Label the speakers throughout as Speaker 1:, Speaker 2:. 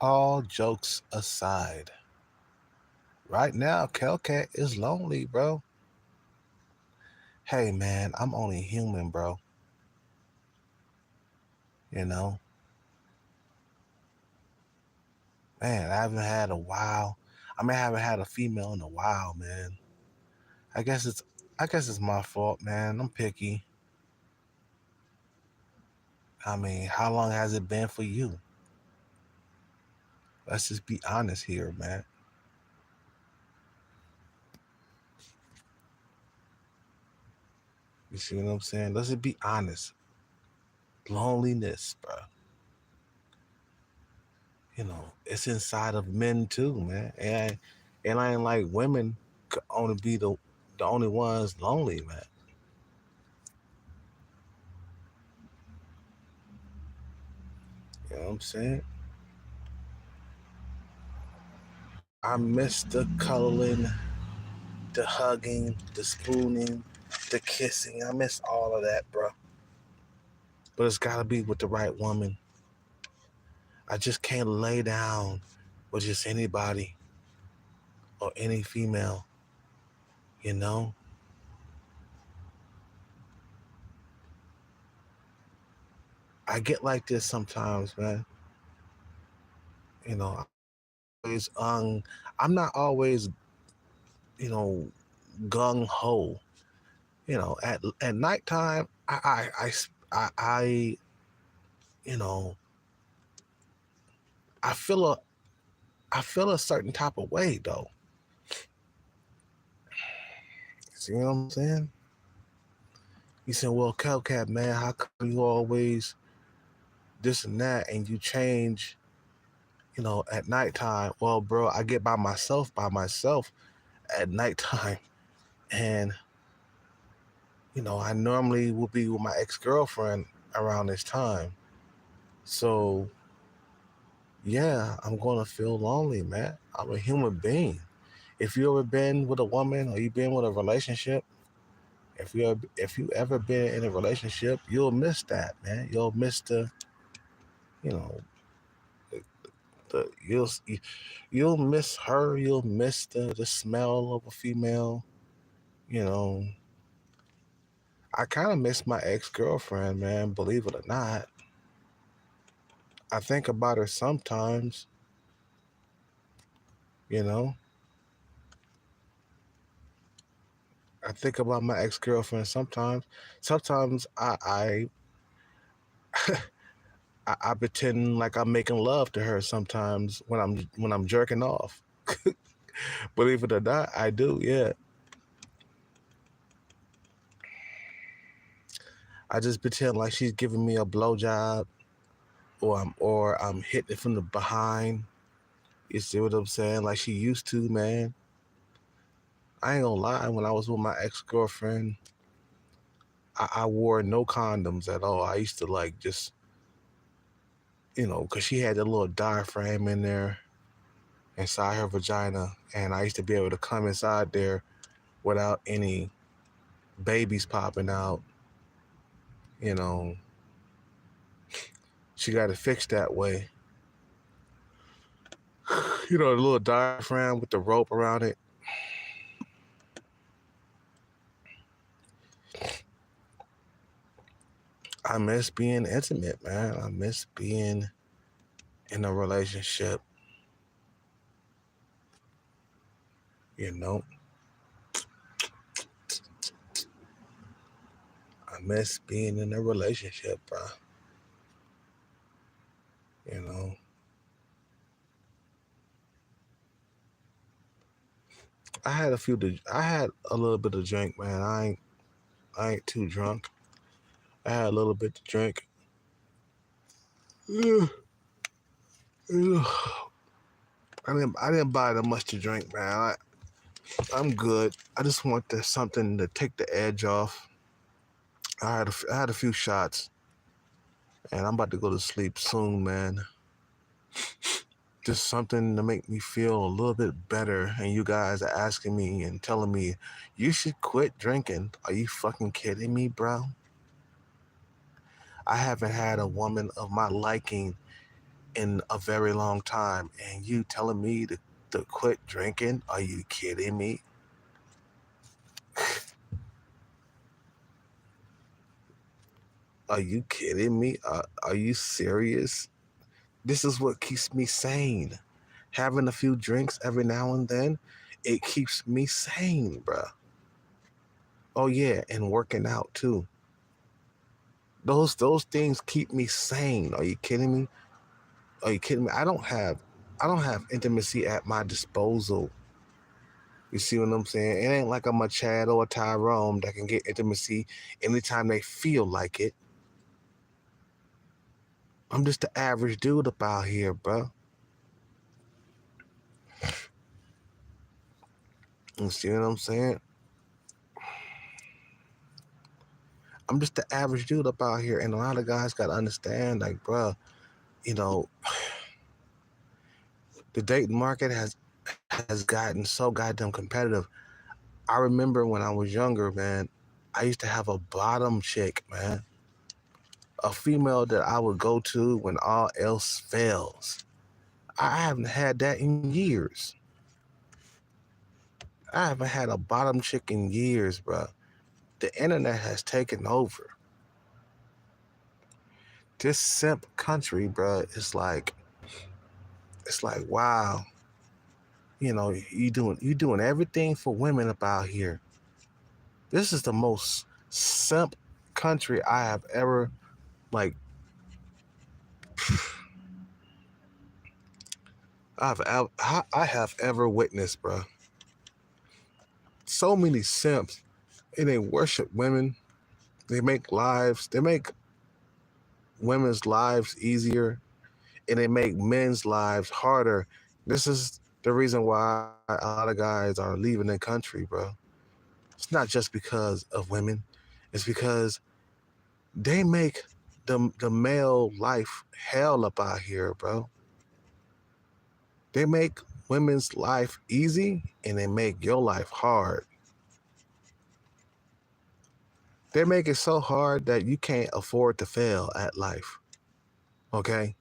Speaker 1: all jokes aside, right now, Kelcat is lonely, bro. Hey, man, I'm only human, bro. You know, man, I haven't had a while. I haven't had a female in a while, man. I guess it's, I guess it's my fault, man. I'm picky. How long has it been for you? Let's just be honest here, man. You see what I'm saying? Let's just be honest. Loneliness, bro. It's inside of men too, man. And I ain't like women could only be the only ones lonely, man. You know what I'm saying? I miss the cuddling, the hugging, the spooning, the kissing. I miss all of that, bro. But it's gotta be with the right woman. I just can't lay down with just anybody or any female, you know? I get like this sometimes, man. You know, always I'm not always, you know, gung ho. At nighttime, I you know, I feel a I feel a certain type of way though. See what I'm saying? You saying, well, Kelcat, man, how come you always this and that, and you change, at nighttime? Well, bro, I get by myself at nighttime, and I normally will be with my ex-girlfriend around this time. So yeah, I'm gonna feel lonely, man. I'm a human being. If you ever been with a woman or you been with a relationship, if you ever been in a relationship, you'll miss that, man. You'll miss you know, the you'll miss her. You'll miss the smell of a female. You know, I kind of miss my ex-girlfriend, man. Believe it or not, I think about her sometimes. You know, I think about my ex-girlfriend sometimes. Sometimes I pretend like I'm making love to her sometimes when I'm jerking off. Believe it or not, I do. Yeah, I just pretend like she's giving me a blowjob, or I'm hitting it from the behind. You see what I'm saying? Like she used to, man. I ain't gonna lie. When I was with my ex girlfriend, I wore no condoms at all. I used to like just, cause she had a little diaphragm in there inside her vagina, and I used to be able to come inside there without any babies popping out. You know, she got it fixed that way. The little diaphragm with the rope around it. I miss being intimate, man. I miss being in a relationship. You know, I miss being in a relationship, bro. You know, I had a little bit of drink, man. I ain't too drunk. I had a little bit to drink. I didn't buy that much to drink, man. I'm good. I just want something to take the edge off. I had a few shots, and I'm about to go to sleep soon, man. Just something to make me feel a little bit better. And you guys are asking me and telling me you should quit drinking. Are you fucking kidding me, bro? I haven't had a woman of my liking in a very long time, and you telling me to quit drinking? Are you kidding me? Are you kidding me? Are you serious? This is what keeps me sane. Having a few drinks every now and then, it keeps me sane, bruh. Oh yeah, and working out too. Those things keep me sane. Are you kidding me? Are you kidding me? I don't have intimacy at my disposal. You see what I'm saying? It ain't like I'm a Chad or a Tyrone that can get intimacy anytime they feel like it. I'm just the average dude up out here, bro. You see what I'm saying? I'm just the average dude up out here, and a lot of guys gotta understand, like, bro, you know, the dating market has gotten so goddamn competitive. I remember when I was younger, man, I used to have a bottom chick, man. A female that I would go to when all else fails. I haven't had that in years. I haven't had a bottom chick in years, bro. The internet has taken over. This simp country, bro, it's like wow, you doing everything for women about here. This is the most simp country I have ever like I have ever witnessed, bro. So many simps, and they worship women. They make women's lives easier, and they make men's lives harder. This is the reason why a lot of guys are leaving the country, bro. It's not just because of women. It's because they make the male life hell up out here, bro. They make women's life easy and they make your life hard. They make it so hard that you can't afford to fail at life. Okay?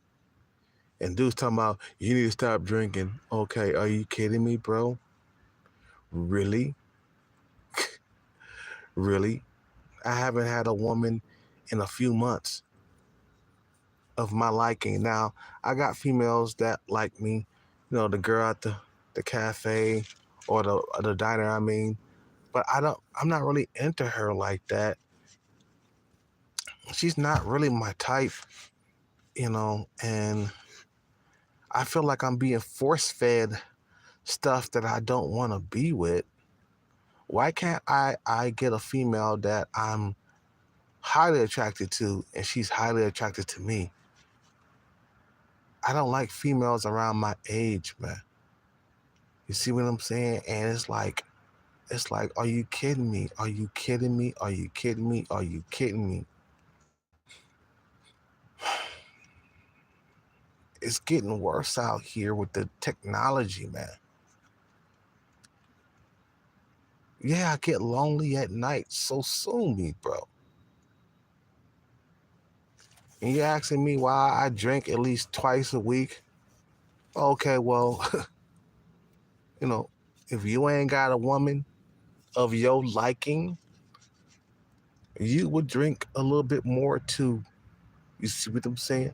Speaker 1: And dude's talking about you need to stop drinking. Okay, are you kidding me, bro? Really? Really? I haven't had a woman in a few months of my liking. Now, I got females that like me, the girl at the cafe or the diner, I mean. But I'm not really into her like that. She's not really my type, and I feel like I'm being force fed stuff that I don't want to be with. Why can't I get a female that I'm highly attracted to and she's highly attracted to me? I don't like females around my age, man. You see what I'm saying? And it's like, are you kidding me? Are you kidding me? Are you kidding me? Are you kidding me? It's getting worse out here with the technology, man. Yeah, I get lonely at night. So sue me, bro. And you're asking me why I drink at least twice a week? Okay, well, you know, if you ain't got a woman of your liking, you would drink a little bit more too. You see what I'm saying?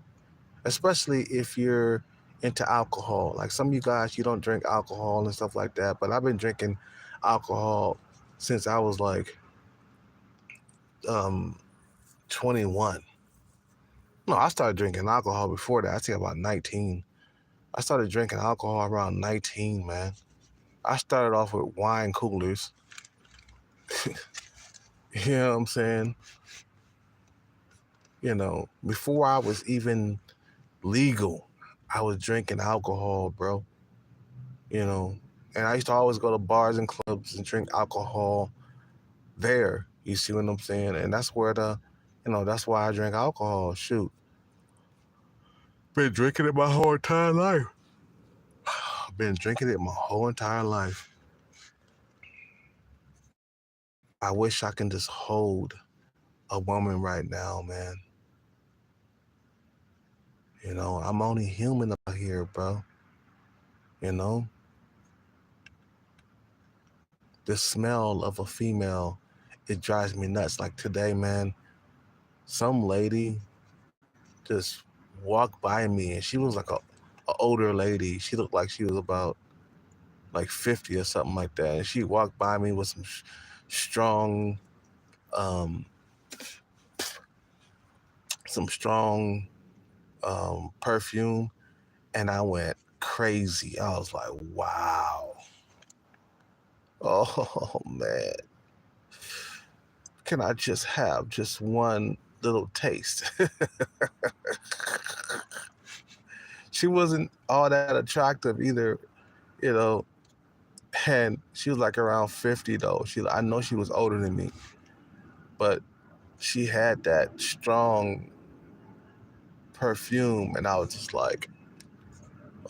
Speaker 1: Especially if you're into alcohol. Like some of you guys, you don't drink alcohol and stuff like that. But I've been drinking alcohol since I was like um 21. No, I started drinking alcohol before that. I think about 19. I started drinking alcohol around 19, man. I started off with wine coolers. You know what I'm saying? Before I was even legal, I was drinking alcohol, bro. You know, and I used to always go to bars and clubs and drink alcohol there. You see what I'm saying? And that's where that's why I drink alcohol. Shoot, been drinking it my whole entire life. I've been drinking it my whole entire life. I wish I can just hold a woman right now, man. I'm only human out here, bro. You know, the smell of a female, it drives me nuts. Like today, man, some lady just walked by me, and she was like a older lady. She looked like she was about like 50 or something like that. And she walked by me with some strong, um, some strong perfume, and I went crazy. I was like, wow. Oh man, can I just have just one little taste? She wasn't all that attractive either, you know, and she was like around 50 though. I know she was older than me, but she had that strong perfume, and I was just like,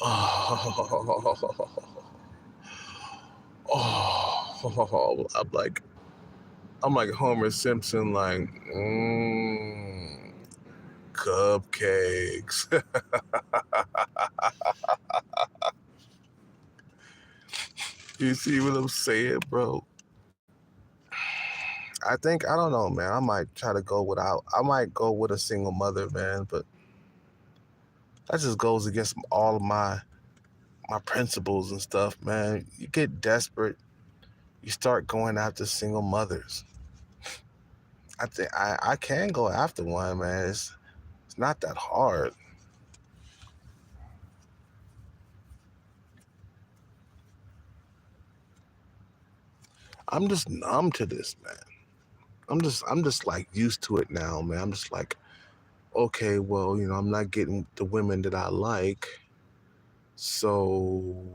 Speaker 1: oh, oh. I'm like Homer Simpson, like, cupcakes. You see what I'm saying, bro? I don't know, man. I might try to go without. I might go with a single mother, man. But that just goes against all of my principles and stuff, man. You get desperate, you start going after single mothers. I think I can go after one, man. It's not that hard. I'm just numb to this, man. I'm just like used to it now, man. I'm just like, okay, well, I'm not getting the women that I like. So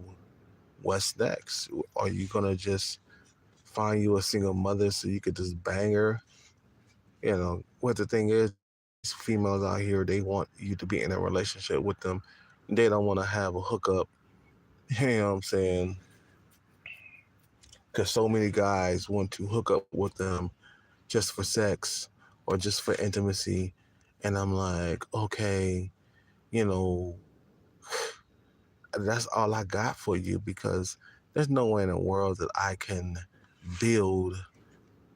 Speaker 1: what's next? Are you gonna just find you a single mother so you could just bang her? What the thing is, females out here, they want you to be in a relationship with them. They don't want to have a hookup. You know what I'm saying? Because so many guys want to hook up with them just for sex or just for intimacy. And I'm like, okay, you know, that's all I got for you, because there's no way in the world that I can build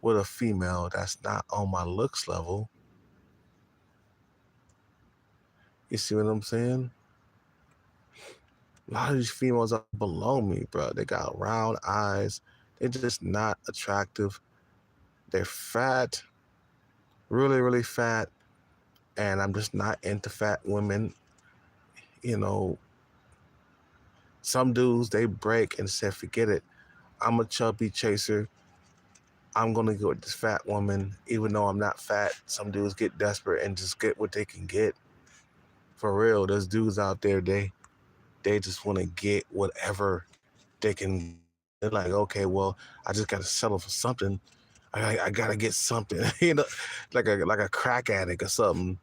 Speaker 1: with a female that's not on my looks level. You see what I'm saying? A lot of these females are below me, bro. They got round eyes. They're just not attractive. They're fat, really, really fat. And I'm just not into fat women. You know, some dudes, they break and say, forget it. I'm a chubby chaser. I'm going to go with this fat woman, even though I'm not fat. Some dudes get desperate and just get what they can get. For real, there's dudes out there, they just want to get whatever they can. They're like, okay, well, I just got to settle for something. I got to get something, like a crack addict or something.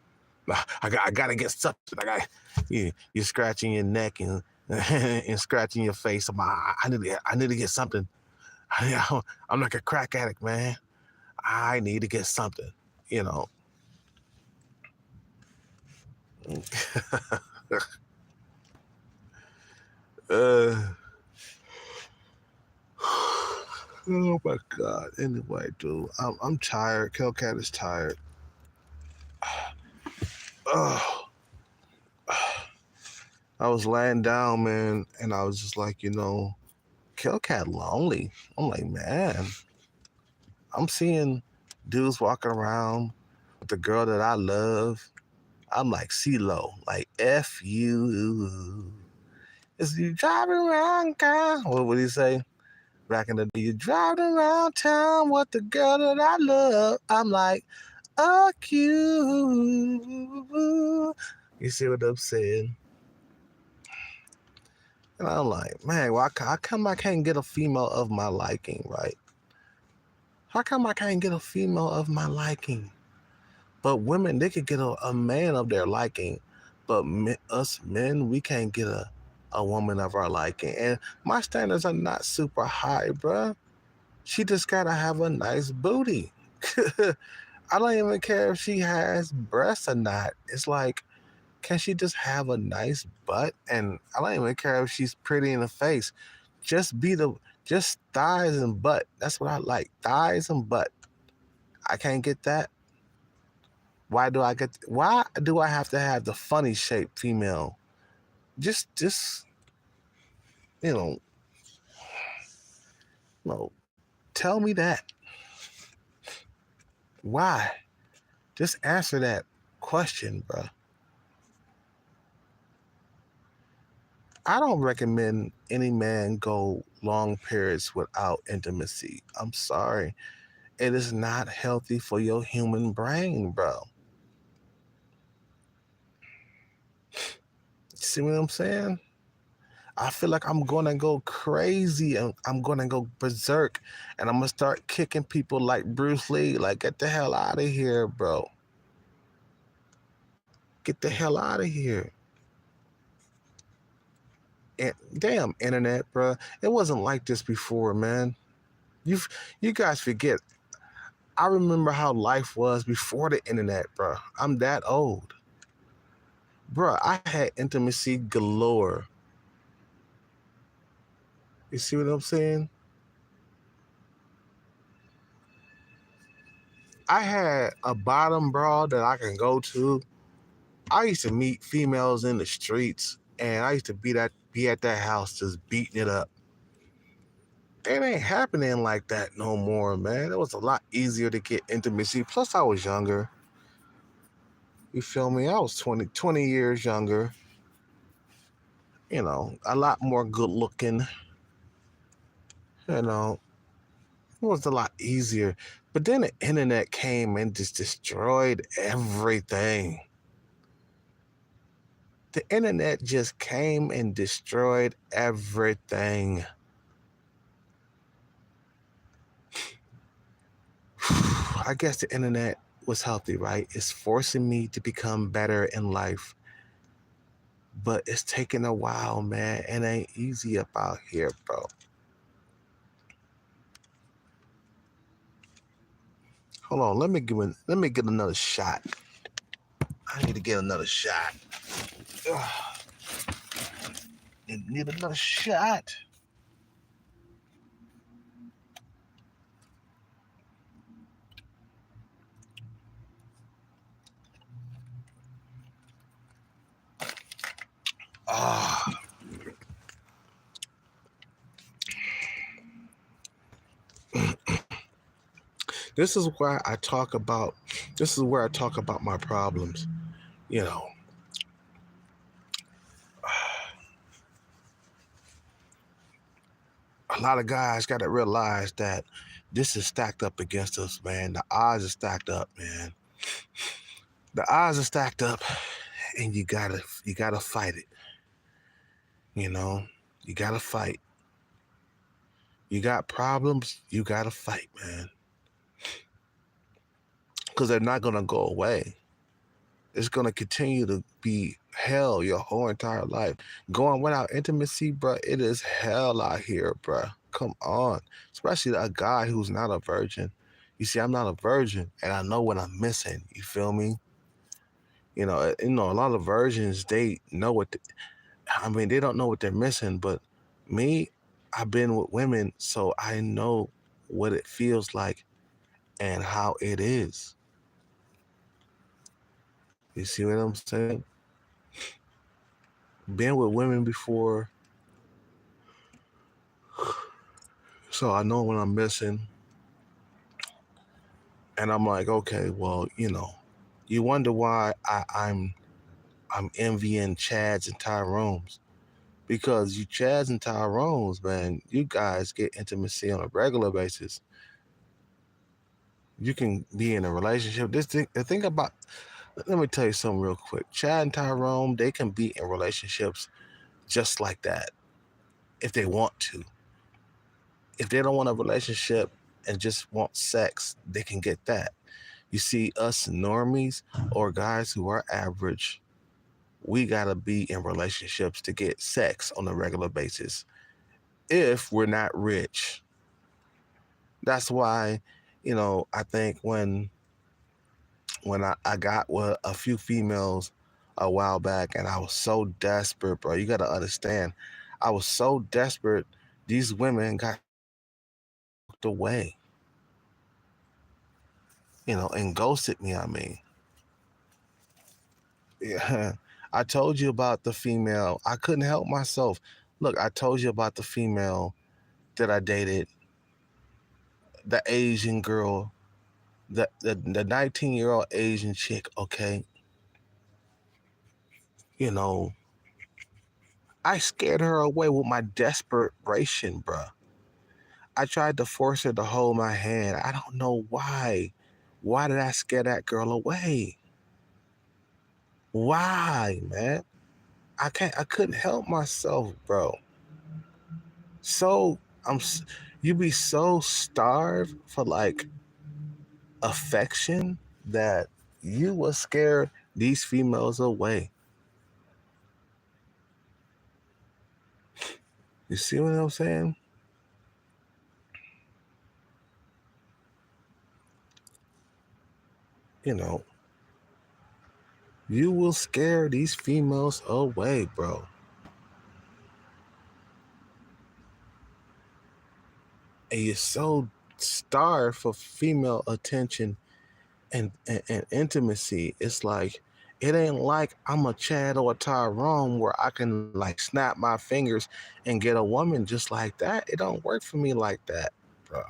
Speaker 1: I got to get something. You're scratching your neck and and scratching your face. I need to get something. I'm like a crack addict, man. I need to get something, you know. uh, oh my God. Anyway, dude, I'm tired. Kelcat is tired. Oh, I was laying down, man, and I was just like, Kelcat lonely. I'm like, man, I'm seeing dudes walking around with the girl that I love. I'm like, CeeLo, like, F you. Is you driving around, girl? What would he say? Back in the day, you driving around town with the girl that I love. I'm like, oh, cute. You see what I'm saying? And I'm like, man, well, how come I can't get a female of my liking, right? How come I can't get a female of my liking? But women, they could get a man of their liking. But us men, we can't get a woman of our liking. And my standards are not super high, bruh. She just gotta have a nice booty. I don't even care if she has breasts or not. It's like, Can she just have a nice butt? And I don't even care if she's pretty in the face. Just thighs and butt. That's what I like. Thighs and butt. I can't get that. Why do I have to have the funny shaped female? Just you know, no. Tell me that. Why? Just answer that question, bro. I don't recommend any man go long periods without intimacy. I'm sorry. It is not healthy for your human brain, bro. See what I'm saying? I feel like I'm gonna go crazy and I'm gonna go berserk and I'm gonna start kicking people like Bruce Lee. Like, get the hell out of here, bro. Get the hell out of here. And damn internet, bro. It wasn't like this before, man. You guys forget. I remember how life was before the internet, bro. I'm that old. Bro, I had intimacy galore. You see what I'm saying? I had a bottom bra that I can go to. I used to meet females in the streets, and I used to be at that house just beating it up. It ain't happening like that no more, man. It was a lot easier to get intimacy. Plus, I was younger. You feel me? I was 20 years younger. You know, a lot more good looking. You know, it was a lot easier. But then the internet came and just destroyed everything. The internet just came and destroyed everything. I guess the internet was healthy, right? It's forcing me to become better in life. But it's taking a while, man. It ain't easy up out here, bro. Hold on, let me get another shot. I need to get another shot. Ugh. Need another shot. Ah. This is where I talk about my problems. You know, a lot of guys got to realize that this is stacked up against us, man. The odds are stacked up, man. The odds are stacked up, and you gotta fight it. You know, you gotta fight. You got problems, you gotta fight, man. Because they're not gonna go away. It's gonna continue to be hell your whole entire life. Going without intimacy, bro, it is hell out here, bro. Come on. Especially a guy who's not a virgin. You see, I'm not a virgin, and I know what I'm missing. You feel me? A lot of virgins, they know they don't know what they're missing, but me, I've been with women, so I know what it feels like and how it is. You see what I'm saying? Been with women before, so I know what I'm missing. And I'm like, okay, well, you wonder why I'm envying Chads and Tyrones. Because you Chads and Tyrones, man, you guys get intimacy on a regular basis. You can be in a relationship. The thing about, let me tell you something real quick. Chad and Tyrone, they can be in relationships just like that if they want to. If they don't want a relationship and just want sex, they can get that. You see, us normies or guys who are average, we gotta be in relationships to get sex on a regular basis if we're not rich. That's why, I think when I got with a few females a while back, and I was so desperate, bro. You gotta understand, I was so desperate. These women got away, and ghosted me. I mean, yeah. I told you about the female. I couldn't help myself. Look, I told you about the female that I dated, the Asian girl, the 19-year-old Asian chick. Okay, you know, I scared her away with my desperation, bruh. I tried to force her to hold my hand. I don't know why. Why did I scare that girl away? Why, man? I couldn't help myself, bro. So you be so starved for like affection that you will scare these females away. You see what I'm saying? You know, you will scare these females away, bro. And you're so starved for female attention and intimacy. It's like, it ain't like I'm a Chad or a Tyrone where I can like snap my fingers and get a woman just like that. It don't work for me like that, bro.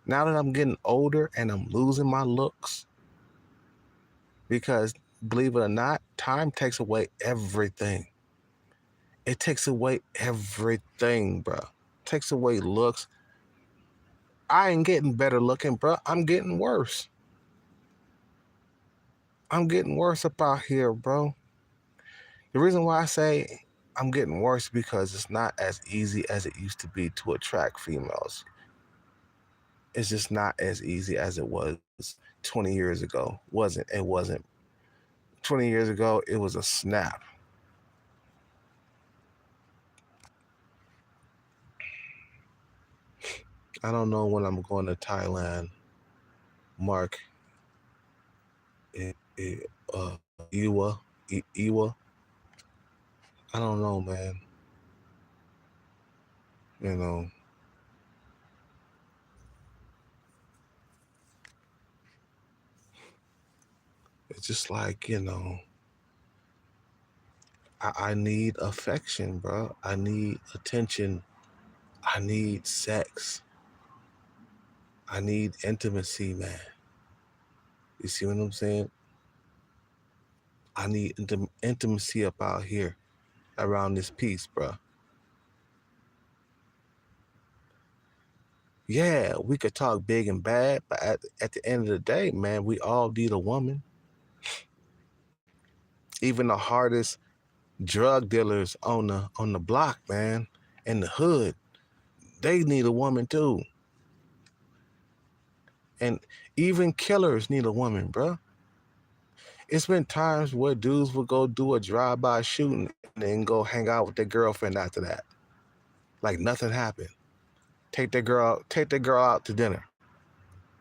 Speaker 1: Now that I'm getting older and I'm losing my looks, because believe it or not, time takes away everything. It takes away everything, bro. Takes away looks. I ain't getting better looking, bro. I'm getting worse. I'm getting worse up out here, bro. The reason why I say I'm getting worse because it's not as easy as it used to be to attract females. It's just not as easy as it was 20 years ago. It wasn't. 20 years ago, it was a snap. I don't know when I'm going to Thailand, Mark. Uh, Iwa. I don't know, man. You know, it's just like, I need affection, bro. I need attention. I need sex. I need intimacy, man. You see what I'm saying? I need intimacy up out here around this piece, bro. Yeah, we could talk big and bad, but at the end of the day, man, we all need a woman. Even the hardest drug dealers on the block, man, in the hood, they need a woman too. And even killers need a woman, bro. It's been times where dudes would go do a drive-by shooting and then go hang out with their girlfriend after that, like nothing happened. Take their girl out to dinner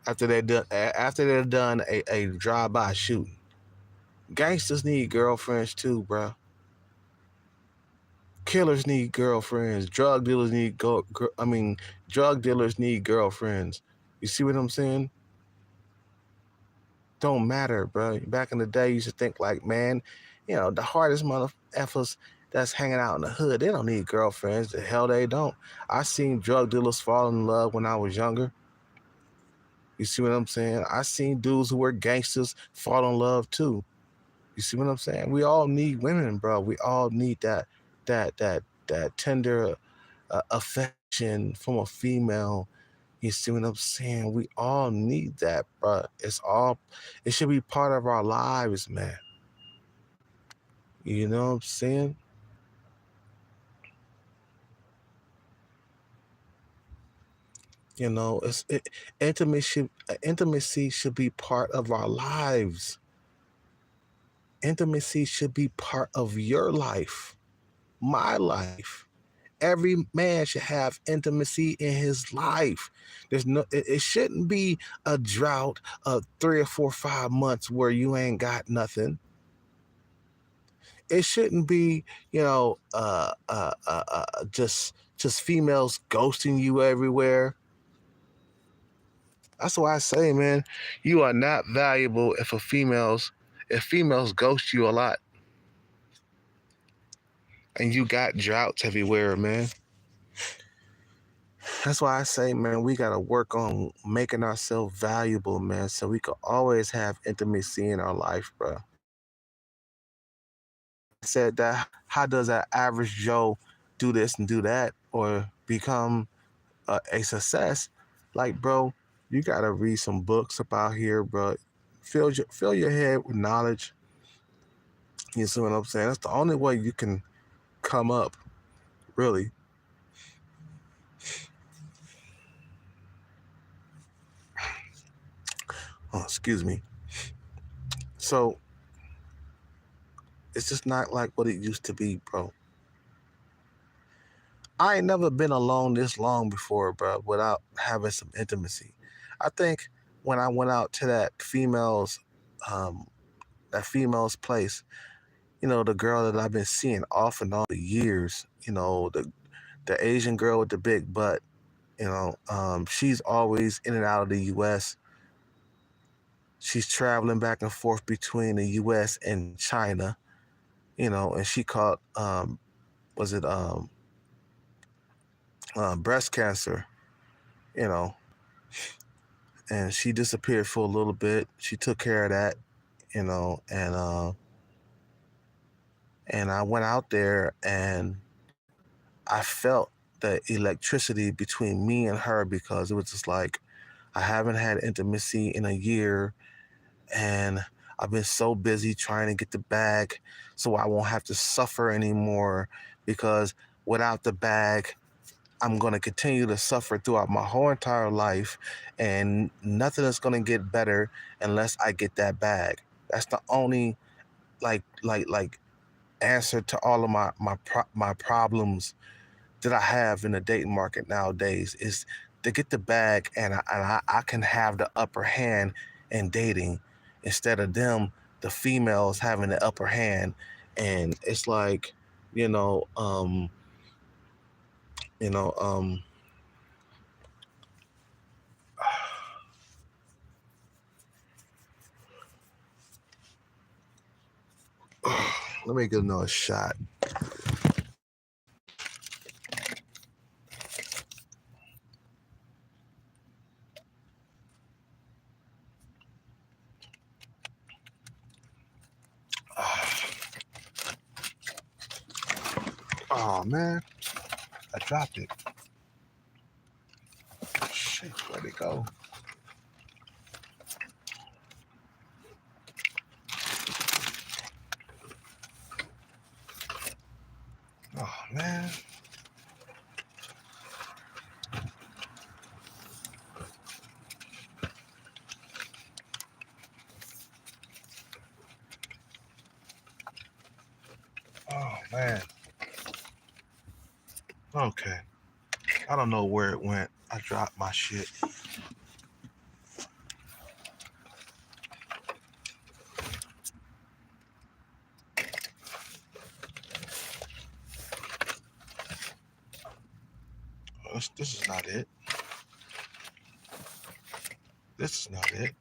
Speaker 1: after they're done a drive-by shooting. Gangsters need girlfriends too, bro. Killers need girlfriends. Drug dealers need girlfriends. You see what I'm saying? Don't matter, bro. Back in the day, you used to think like, man, the hardest motherfuckers that's hanging out in the hood, they don't need girlfriends. The hell they don't. I seen drug dealers fall in love when I was younger. You see what I'm saying? I seen dudes who were gangsters fall in love too. You see what I'm saying? We all need women, bro. We all need that tender affection from a female. You see what I'm saying? We all need that, bro. It should be part of our lives, man. You know what I'm saying? Intimacy should be part of our lives. Intimacy should be part of your life, my life. Every man should have intimacy in his life. It shouldn't be a drought of 3 or 4, 5 months where you ain't got nothing. it shouldn't be, just females ghosting you everywhere. That's why I say, man, you are not valuable if females ghost you a lot, and you got droughts everywhere, man. That's why I say, man, we gotta work on making ourselves valuable, man, so we could always have intimacy in our life, bro. Said that, how does that average Joe do this and do that or become a success? Like, bro, you gotta read some books about here, bro. Fill your head with knowledge. You see what I'm saying? That's the only way you can come up, really. Oh, excuse me. So it's just not like what it used to be, bro. I ain't never been alone this long before, bro, without having some intimacy. I think when I went out to um, that female's place, the girl that I've been seeing off and on for years, the Asian girl with the big butt, she's always in and out of the U.S. She's traveling back and forth between the U.S. and China, and she caught, was it breast cancer, you know, and she disappeared for a little bit. She took care of that, and I went out there and I felt the electricity between me and her because it was just like I haven't had intimacy in a year, and I've been so busy trying to get the bag so I won't have to suffer anymore, because without the bag, I'm going to continue to suffer throughout my whole entire life, and nothing is going to get better unless I get that bag. That's the only like answer to all of my problems that I have in the dating market nowadays, is to get the bag, and I can have the upper hand in dating instead of them, the females, having the upper hand. And it's like, you know, um, you know, um, let me get another shot. Oh man, I dropped it. Shit, where'd it go? Oh man. Oh man. Okay. I don't know where it went. I dropped my shit. This is not it. This is not it.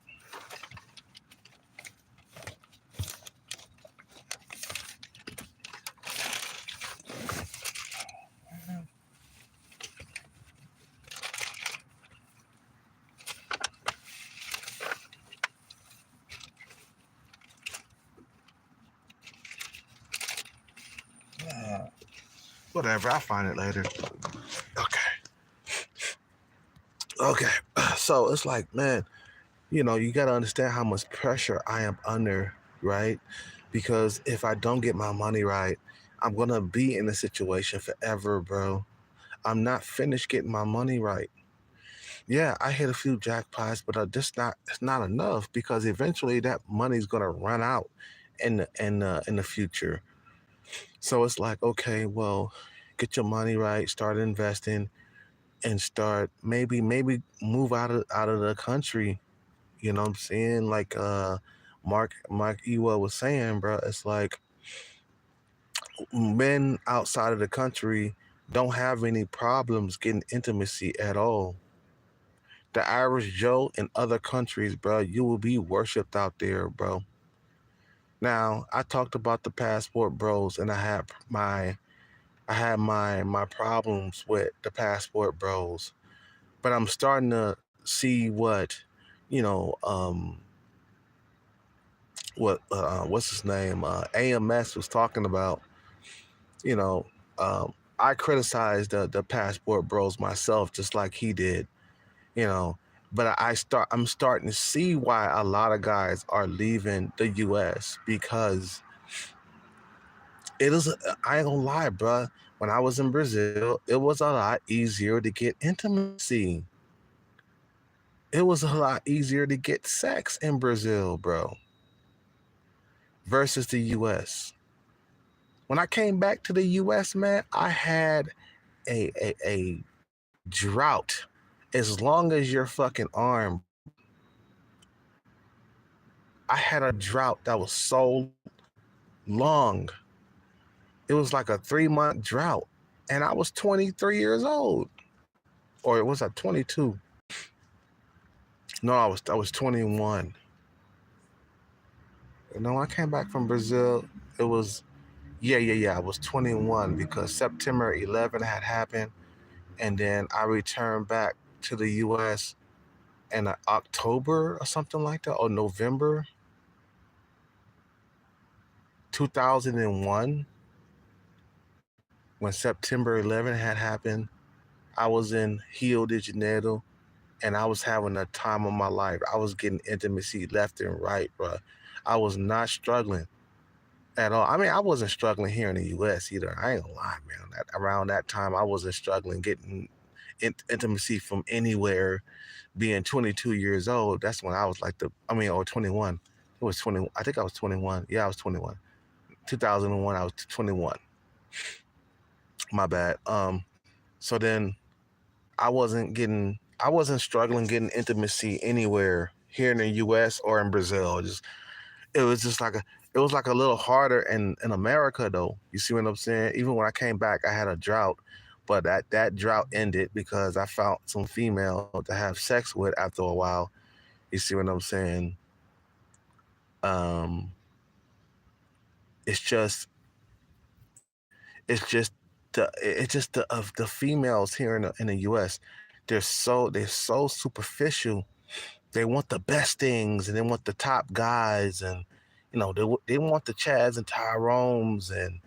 Speaker 1: Whatever, I'll find it later. Okay. Okay. So it's like, man, you got to understand how much pressure I am under, right? Because if I don't get my money right, I'm going to be in a situation forever, bro. I'm not finished getting my money right. Yeah, I hit a few jackpots, but it's not enough, because eventually that money's going to run out in the future. So it's like, okay, well, get your money right, start investing, and start maybe move out of the country. You know what I'm saying? Like Mark Ewa was saying, bro. It's like men outside of the country don't have any problems getting intimacy at all. The average Joe in other countries, bro, you will be worshipped out there, bro. Now, I talked about the passport bros, and I had my problems with the passport bros, but I'm starting to see what, you know, what's his name, AMS was talking about. You know, I criticized the passport bros myself, just like he did. You know, but I'm starting to see why a lot of guys are leaving the U.S. because it is. I ain't gonna lie, bruh. When I was in Brazil, it was a lot easier to get intimacy. It was a lot easier to get sex in Brazil, bro, versus the U.S. When I came back to the U.S., man, I had a drought as long as your fucking arm. I had a drought that was so long. It was like a 3 month drought. And I was 23 years old. Or it was at 22. No, I was 21. You know, I came back from Brazil. It was yeah. I was 21 because September 11 had happened, and then I returned back to the U.S. in October or something like that, or November 2001. When September 11 had happened, I was in Rio de Janeiro, and I was having a time of my life. I was getting intimacy left and right, bro. I was not struggling at all. I mean, I wasn't struggling here in the U.S. either. I ain't gonna lie, man. Around that time, I wasn't struggling getting intimacy from anywhere. Being 22 years old, that's when I was like or 21. It was 20. I think I was 21. Yeah, I was 21. 2001, I was 21. My bad. So then I wasn't struggling getting intimacy anywhere here in the US or in Brazil. It was just like it was like a little harder in America though. You see what I'm saying? Even when I came back, I had a drought, but that drought ended because I found some female to have sex with after a while. You see what I'm saying? Um, it's just it's just the of the females here in the US. They're so superficial. They want the best things and they want the top guys, and they want the Chads and Tyrones, and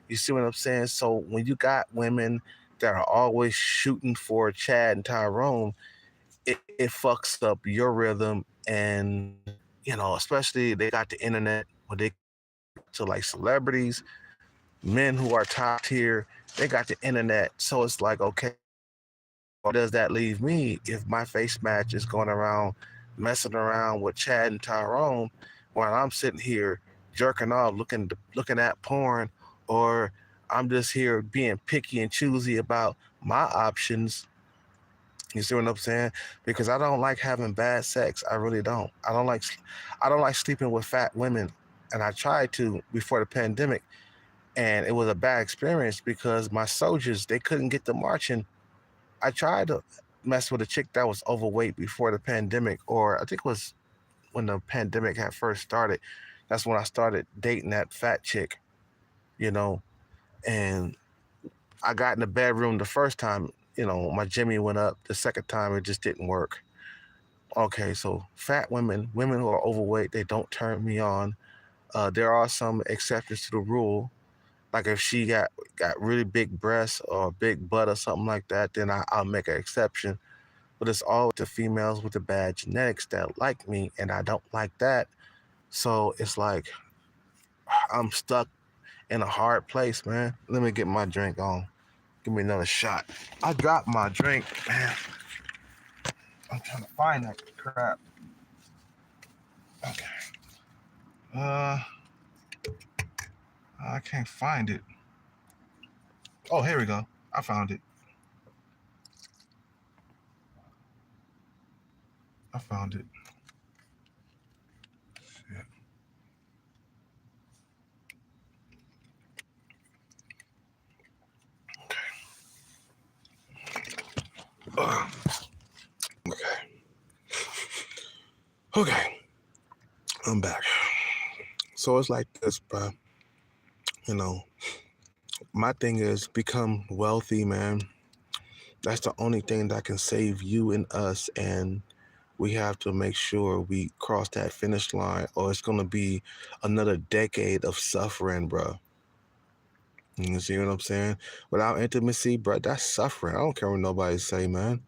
Speaker 1: you see what I'm saying. So when you got women that are always shooting for Chad and Tyrone, it fucks up your rhythm. And especially they got the internet where they to like celebrities, men who are top tier, they got the internet. So it's like, okay, what does that leave me if my face match is going around messing around with Chad and Tyrone while I'm sitting here jerking off, looking at porn, or I'm just here being picky and choosy about my options. You see what I'm saying? Because I don't like having bad sex. I really don't. I don't like sleeping with fat women. And I tried to before the pandemic, and it was a bad experience because my soldiers, they couldn't get to marching. I tried to mess with a chick that was overweight before the pandemic, or I think it was when the pandemic had first started. That's when I started dating that fat chick, you know, and I got in the bedroom the first time, my Jimmy went up. The second time, it just didn't work. Okay, so fat women who are overweight, they don't turn me on. There are some exceptions to the rule. Like if she got really big breasts or big butt or something like that, then I'll make an exception. But it's all the females with the bad genetics that like me, and I don't like that. So it's like I'm stuck in a hard place, man. Let me get my drink on. Give me another shot. I dropped my drink, man. I'm trying to find that crap. Okay. Uh, I can't find it. Oh, here we go. I found it. I found it. Yeah. Okay, I'm back. So it's like this, bro. You know, my thing is become wealthy, man. That's the only thing that can save you and us. And we have to make sure we cross that finish line, or it's going to be another decade of suffering, bro. You see what I'm saying? Without intimacy, bro, that's suffering. I don't care what nobody say, man.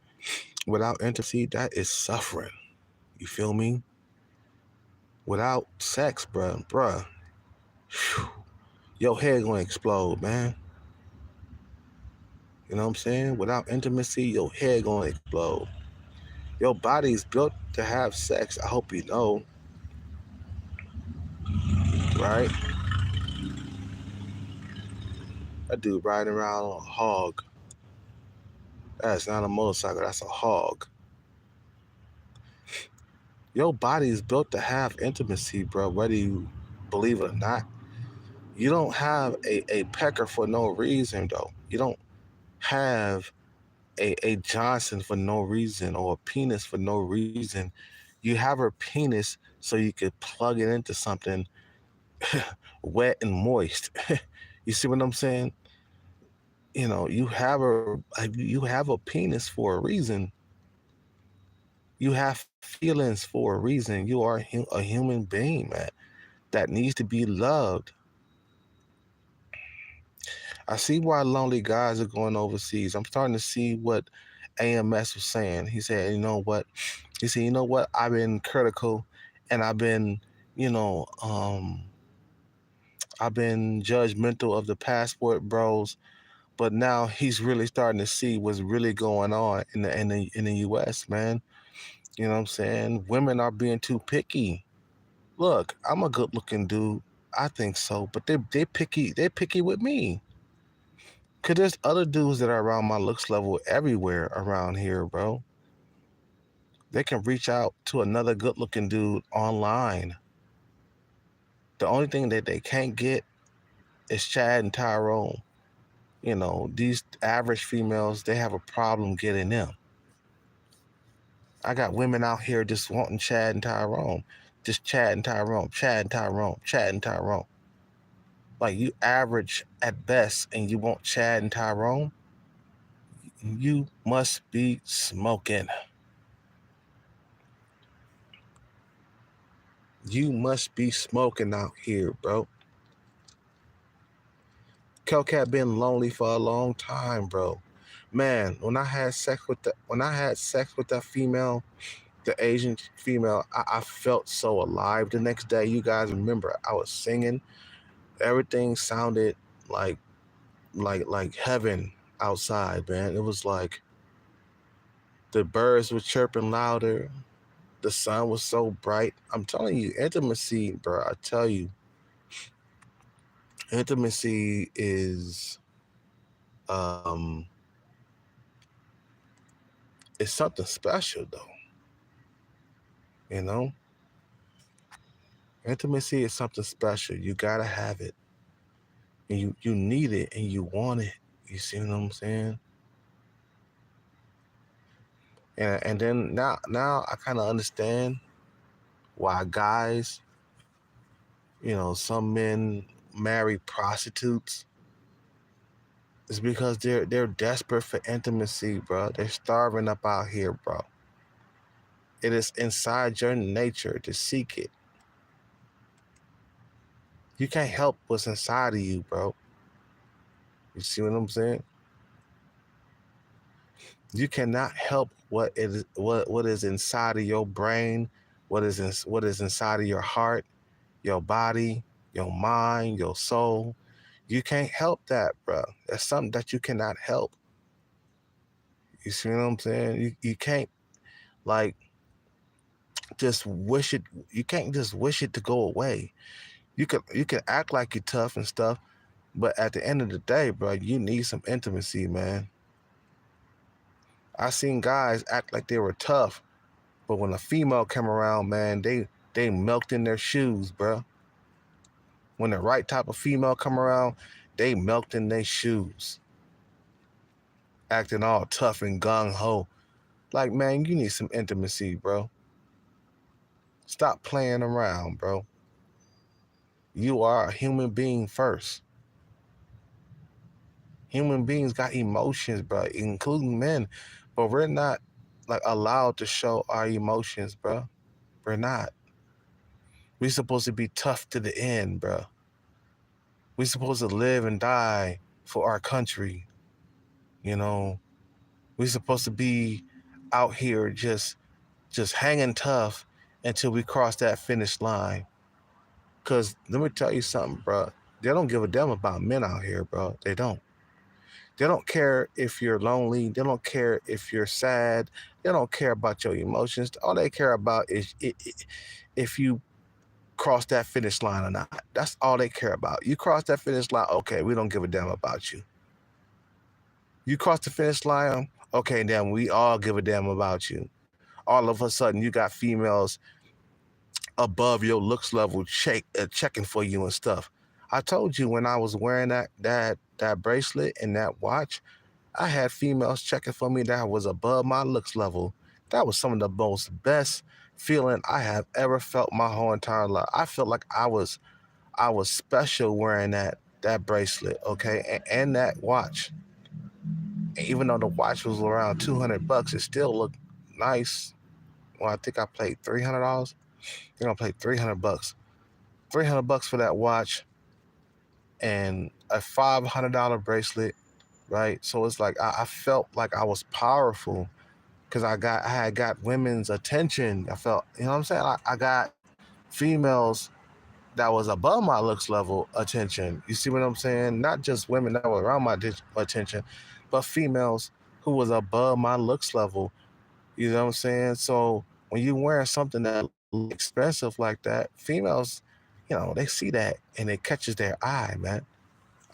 Speaker 1: Without intimacy, that is suffering. You feel me? Without sex, bro, your head gonna explode, man. You know what I'm saying? Without intimacy, your head gonna explode. Your body's built to have sex. I hope you know, right? That dude riding around on a hog. That's not a motorcycle. That's a hog. Your body is built to have intimacy, bro. Whether you believe it or not, you don't have a pecker for no reason, though. You don't have a Johnson for no reason or a penis for no reason. You have a penis so you could plug it into something wet and moist. You see what I'm saying? You know, you have a penis for a reason. You have feelings for a reason. You are a human being, man, that needs to be loved. I see why lonely guys are going overseas. I'm starting to see what AMS was saying. He said, you know what? He said, you know what? I've been critical and you know, I've been judgmental of the passport bros, but now he's really starting to see what's really going on in the US, man. You know what I'm saying? Women are being too picky. Look, I'm a good looking dude. I think so, but they're picky with me. Cause there's other dudes that are around my looks level everywhere around here, bro. They can reach out to another good looking dude online. The only thing that they can't get is Chad and Tyrone. You know, these average females, they have a problem getting them. I got women out here just wanting Chad and Tyrone. Just Chad and Tyrone, Chad and Tyrone, Chad and Tyrone. Like you average at best and you want Chad and Tyrone, you must be smoking. You must be smoking out here, bro. Kelcat been lonely for a long time, bro. Man, when I had sex with that female, the Asian female, I felt so alive the next day. You guys remember I was singing. Everything sounded like like heaven outside, man. It was like the birds were chirping louder. The sun was so bright. I'm telling you, intimacy, bro. I tell you, intimacy is um it's something special though. You know, intimacy is something special. You gotta have it, and you need it, and you want it. You see what I'm saying? And then now I kind of understand why guys, you know, some men marry prostitutes. It's because they're desperate for intimacy, bro. They're starving up out here, bro. It is inside your nature to seek it. You can't help what's inside of you, bro. You see what I'm saying? You cannot help what is inside of your brain, what is inside of your heart, your body, your mind, your soul. You can't help that, bro. That's something that you cannot help. You see what I'm saying? You can't like just wish it. You can't just wish it to go away. You can act like you're tough and stuff, but at the end of the day, bro, you need some intimacy, man. I seen guys act like they were tough, but when a female come around, man, they melted in their shoes, bro. When the right type of female come around, they melted in their shoes, acting all tough and gung ho. Like, man, you need some intimacy, bro. Stop playing around, bro. You are a human being first. Human beings got emotions, bro, including men, but we're not like allowed to show our emotions, bro. We're not. We're supposed to be tough to the end, bro. We're supposed to live and die for our country. You know, we're supposed to be out here just hanging tough until we cross that finish line. Cause let me tell you something, bro. They don't give a damn about men out here, bro. They don't. They don't care if you're lonely. They don't care if you're sad. They don't care about your emotions. All they care about is if you cross that finish line or not. That's all they care about. You cross that finish line, okay, we don't give a damn about you. You cross the finish line, okay, then we all give a damn about you. All of a sudden, you got females above your looks level checking for you and stuff. I told you when I was wearing that bracelet and that watch, I had females checking for me that was above my looks level. That was some of the most best feeling I have ever felt my whole entire life. I felt like I was special wearing that bracelet, okay, and that watch. Even though the watch was around $200, it still looked nice. Well, I think I paid $300. I think I paid $300. $300 for that watch and a $500 bracelet, right? So it's like I felt like I was powerful because I had got women's attention. I felt, you know what I'm saying? I got females that was above my looks level attention. You see what I'm saying? Not just women that were around my attention, but females who was above my looks level. You know what I'm saying? So when you wearing something that looks expensive like that, females, they see that and it catches their eye, man.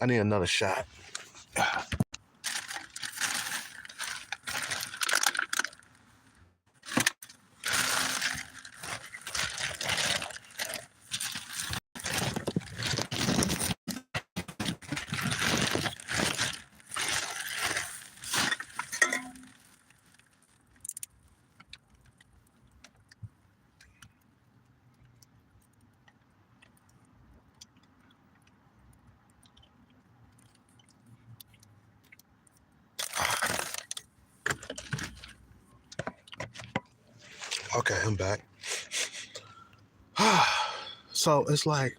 Speaker 1: I need another shot. Okay, I'm back. So it's like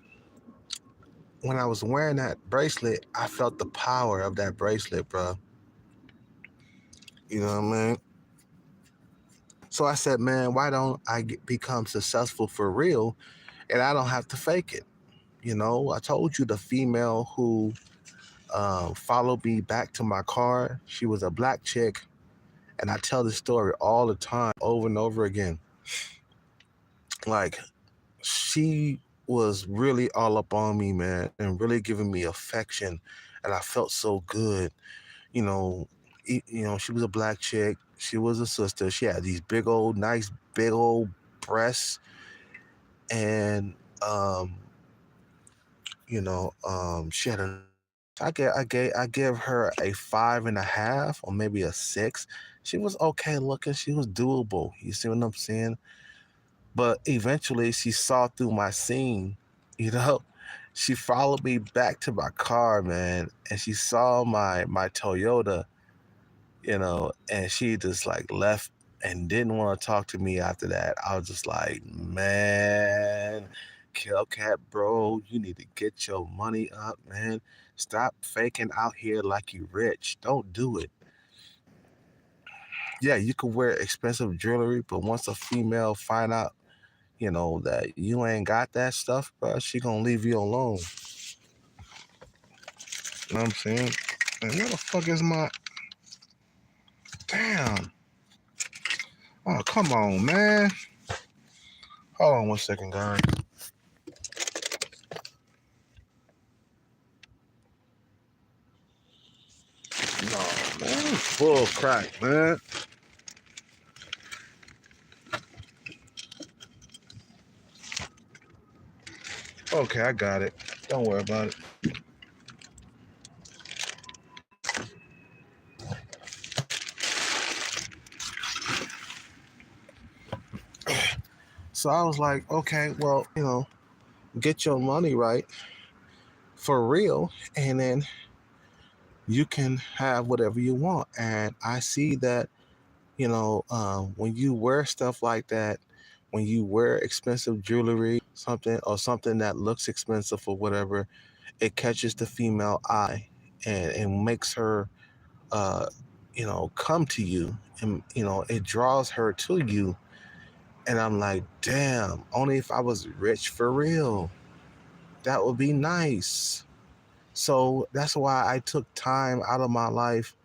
Speaker 1: when I was wearing that bracelet, I felt the power of that bracelet, bro. You know what I mean? So I said, man, why don't I become successful for real and I don't have to fake it? I told you the female who followed me back to my car, she was a black chick. And I tell this story all the time, over and over again. Like, she was really all up on me, man, and really giving me affection. And I felt so good. You know, she was a black chick. She was a sister. She had these big old, nice, big old breasts. And, she had a I gave her a 5.5 or maybe a 6. She was okay looking. She was doable. You see what I'm saying? But eventually she saw through my scene, you know. She followed me back to my car, man, and she saw my Toyota, and she just like left and didn't want to talk to me after that. I was just like, man, Kelcat, bro, you need to get your money up, man. Stop faking out here like you rich. Don't do it. Yeah, you can wear expensive jewelry, but once a female find out, that you ain't got that stuff, bro, she gonna leave you alone. You know what I'm saying? And where the fuck is my damn? Oh, come on, man. Hold on 1 second, guys. No, man. Full crack, man. Okay, I got it. Don't worry about it. So I was like, okay, well, get your money right for real, and then you can have whatever you want. And I see that, when you wear stuff like that, when you wear expensive jewelry, something that looks expensive or whatever, it catches the female eye, and makes her, uh, come to you, and it draws her to you. And I'm like, damn, only if I was rich for real, that would be nice. So that's why I took time out of my life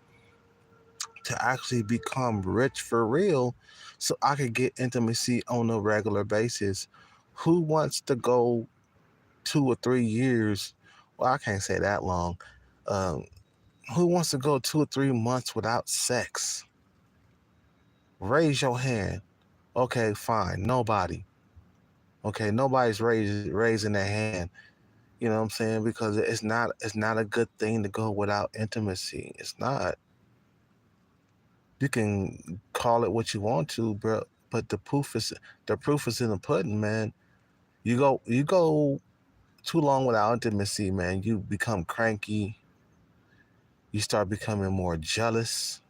Speaker 1: to actually become rich for real, so I could get intimacy on a regular basis. Who wants to go 2 or 3 years? Well, I can't say that long. Um, who wants to go 2 or 3 months without sex? Raise your hand. Okay, fine. Nobody. Okay, nobody's raising their hand. You know what I'm saying? Because it's not a good thing to go without intimacy. It's not. You can call it what you want to, bro, but the proof is in the pudding, man. You go too long without intimacy, man. You become cranky. You start becoming more jealous.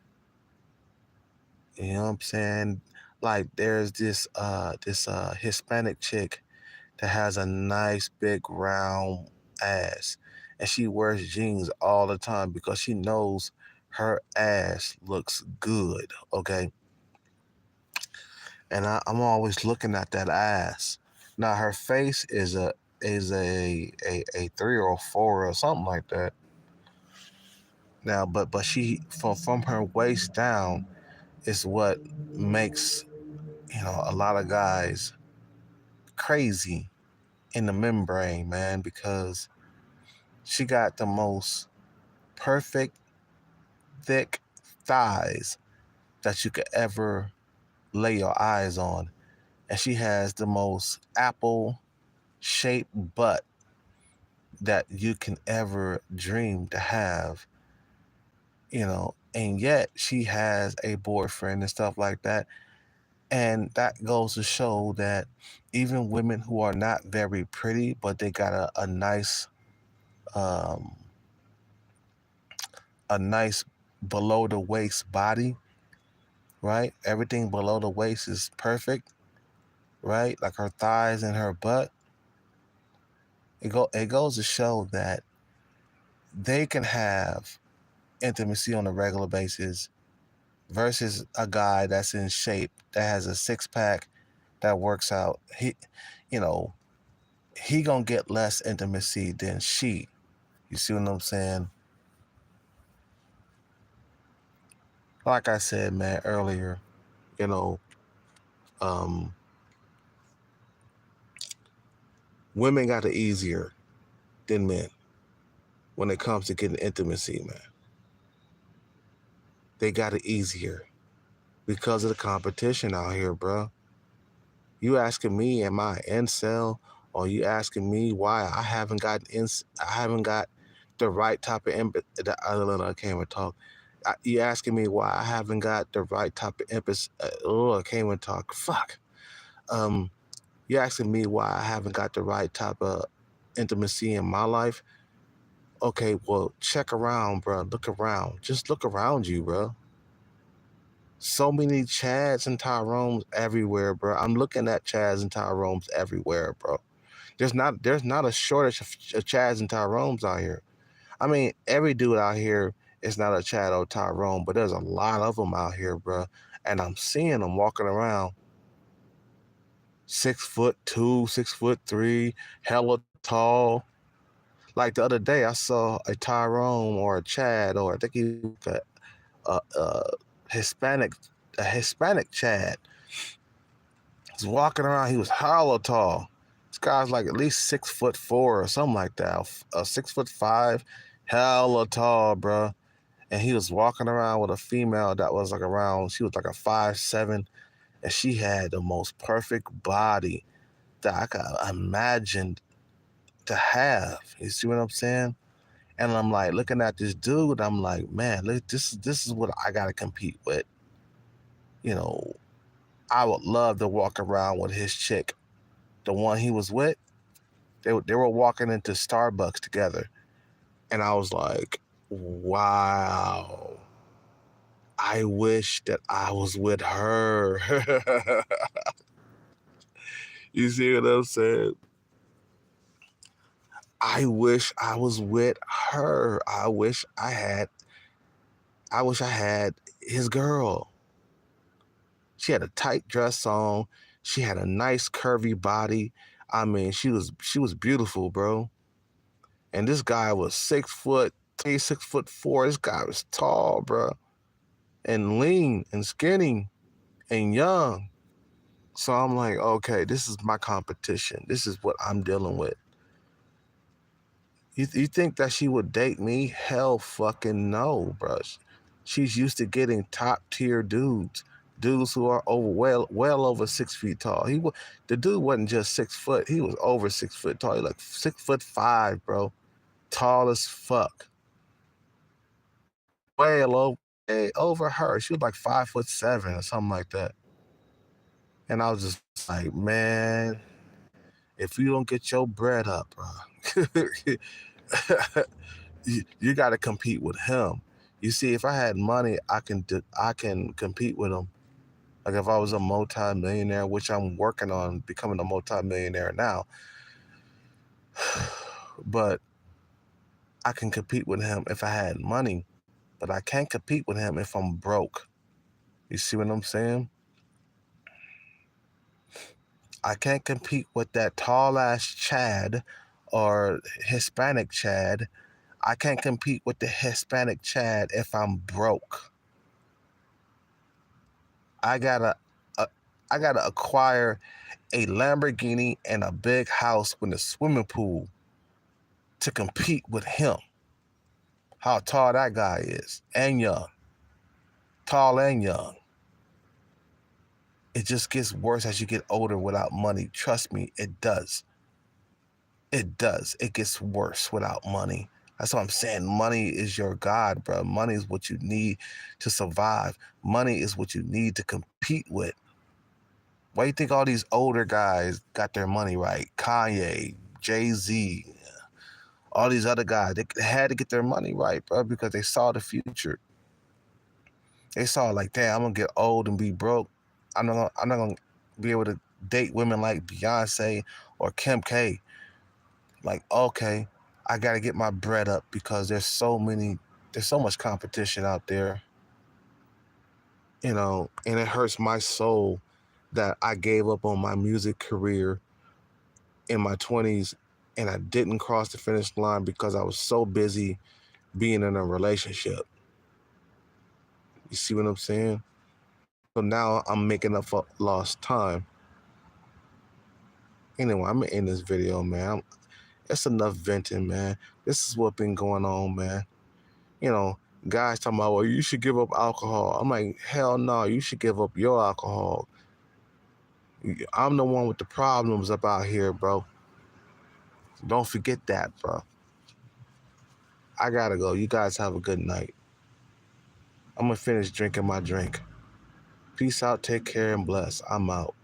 Speaker 1: You know what I'm saying? Like there's this Hispanic chick that has a nice big round ass, and she wears jeans all the time because she knows her ass looks good. Okay, and I'm always looking at that ass. Now her face is a 3 or 4 or something like that. Now, but she, from her waist down, is what makes a lot of guys crazy in the membrane, man, because she got the most perfect thick thighs that you could ever lay your eyes on, and she has the most apple shaped butt that you can ever dream to have, and yet she has a boyfriend and stuff like that. And that goes to show that even women who are not very pretty, but they got um, a nice below the waist body, right? Everything below the waist is perfect, right? Like her thighs and her butt. It goes to show that they can have intimacy on a regular basis versus a guy that's in shape, that has a six pack, that works out. You know, he gonna get less intimacy than she. You see what I'm saying? Like I said, man, earlier, you know, um, women got it easier than men when it comes to getting intimacy, man. They got it easier because of the competition out here, bro. You asking me, am I an incel? Or you asking me why I haven't got the right type of I can't even talk. You asking me why I haven't got the right type of emphasis? I can't even talk. Fuck. Um, you asking me why I haven't got the right type of intimacy in my life? Okay, well, check around, bro. Look around. Just look around you, bro. So many Chads and Tyrones everywhere, bro. I'm looking at Chads and Tyrones everywhere, bro. There's not a shortage of Chads and Tyrones out here. I mean, every dude out here is not a Chad or Tyrone, but there's a lot of them out here, bro. And I'm seeing them walking around 6'2", 6'3", hella tall. Like the other day, I saw a Tyrone or a Chad, or I think he was a Hispanic, a Hispanic Chad. He's walking around. He was hella tall. This guy's like at least 6'4" or something like that. 6'5", hella tall, bro. And he was walking around with a female that was like around. She was like a 5'7", and she had the most perfect body that I could imagine to have. You see what I'm saying? And I'm like looking at this dude. I'm like, man, look, this is what I gotta compete with. You know, I would love to walk around with his chick the one he was with, they were walking into Starbucks together. And I was like, wow, I wish that I was with her. You see what I'm saying? I wish I was with her. I wish I had his girl. She had a tight dress on. She had a nice curvy body. I mean, she was beautiful, bro. And this guy was 6'3", 6'4". This guy was tall, bro, and lean and skinny and young. So I'm like, okay, this is my competition. This is what I'm dealing with. You think that she would date me? Hell fucking no, bro. She's used to getting top tier dudes who are well over 6 feet tall. The dude wasn't just 6 foot. He was over 6 foot tall. He like 6'5", bro. Tall as fuck. Way over her. She was like 5'7" or something like that. And I was just like, man, if you don't get your bread up, bro, you got to compete with him. You see, if I had money, I can compete with him. Like if I was a multi-millionaire, which I'm working on becoming a multi-millionaire now, but I can compete with him if I had money, but I can't compete with him if I'm broke. You see what I'm saying? I can't compete with that tall ass Chad or Hispanic Chad. I can't compete with the Hispanic Chad if I'm broke. I gotta acquire a Lamborghini and a big house with a swimming pool to compete with him. How tall that guy is and young. Tall and young. It just gets worse as you get older without money. Trust me, it does. It does. It gets worse without money. That's what I'm saying. Money is your God, bro. Money is what you need to survive. Money is what you need to compete with. Why do you think all these older guys got their money right? Kanye, Jay-Z, all these other guys, they had to get their money right, bro, because they saw the future. They saw like, damn, I'm gonna get old and be broke. I'm not gonna be able to date women like Beyonce or Kim K. Like, okay, I gotta get my bread up because there's so much competition out there, and it hurts my soul that I gave up on my music career in my 20s and I didn't cross the finish line because I was so busy being in a relationship. You see what I'm saying? So now I'm making up for lost time. Anyway, I'm gonna end this video, man. It's enough venting, man. This is what been going on, man. Guys talking about, well, you should give up alcohol. I'm like, hell no, you should give up your alcohol. I'm the one with the problems up out here, bro. Don't forget that, bro. I gotta go. You guys have a good night. I'm gonna finish drinking my drink. Peace out, take care, and bless. I'm out.